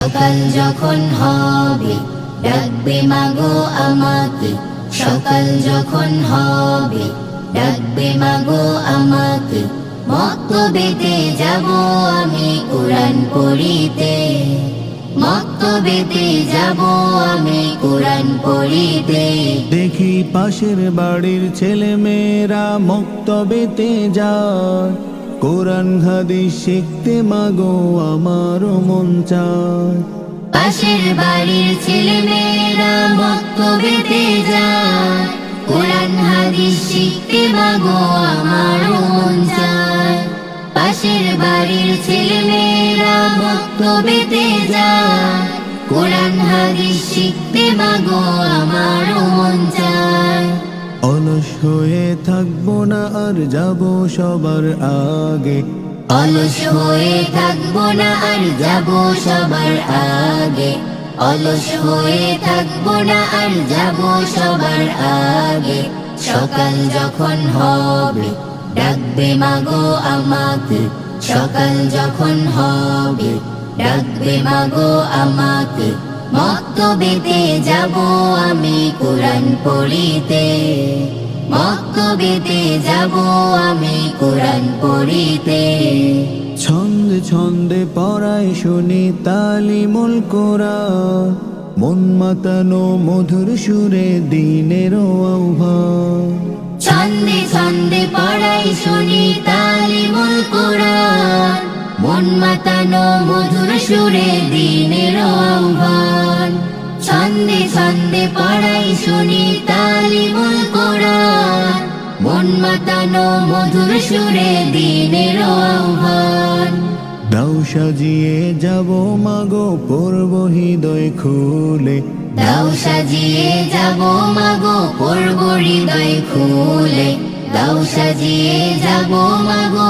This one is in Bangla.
সকাল যখন হবে ডাকবে মাগো আমাকে, সকাল যখন হবে ডাকবে মাগো আমাকে, মক্তবেতে যাব আমি কোরআন পড়িতে, মক্তবেতে যাব আমি কোরআন পড়িতে। দেখি পাশের বাড়ির ছেলে মেয়েরা মক্তবেতে যায়, কোরআন হাদিস শিখতে মাগো আমারও মন চায়। পাশের বাড়ির ছেলে মেয়েরা মক্তবেতে যায়, কোরআন হাদিস শিখতে মাগো আমারও মন চায়। পাশের বাড়ির ছেলে মেয়েরা মক্তবেতে যায়, কোরআন হাদিস শিখতে মাগো আমারও মন চায়। অলস হয়ে থাকবো না আর যাব সবার আগে, অলস হয়ে থাকবো না আর যাব সবার আগে, অলস হয়ে থাকবো না আর যাব সবার আগে। সকাল যখন হবে ডাকবে মাগো আমাকে, সকাল যখন হবে ডাকবে মাগো আমাকে, মক্তবেতে যাব আমি কোরআন পড়িতে, মক্তবেতে যাব আমি কোরআন পড়িতে। ছন্দে ছন্দে পড়াই শুনি তালিমুল কোরআন, মন মাতানো মধুর সুরে দিনেরও আহ্বান। ছন্দে ছন্দে পড়াই শুনি তালিমুল কোরআন, মন মাতানো মধুর সুরে দিনের আহ্বান। ছন্দে ছন্দে পড়াই শুনি তালিমুল কোরআন, মন মাতানো মধুর সুরে দিনের আহ্বান। দাও সাজিয়ে যাব মাগো পড়ব হৃদয় খুলে, দাও সাজিয়ে যাব মাগো পড়ব হৃদয় খুলে, দাও সাজিয়ে যাব মাগো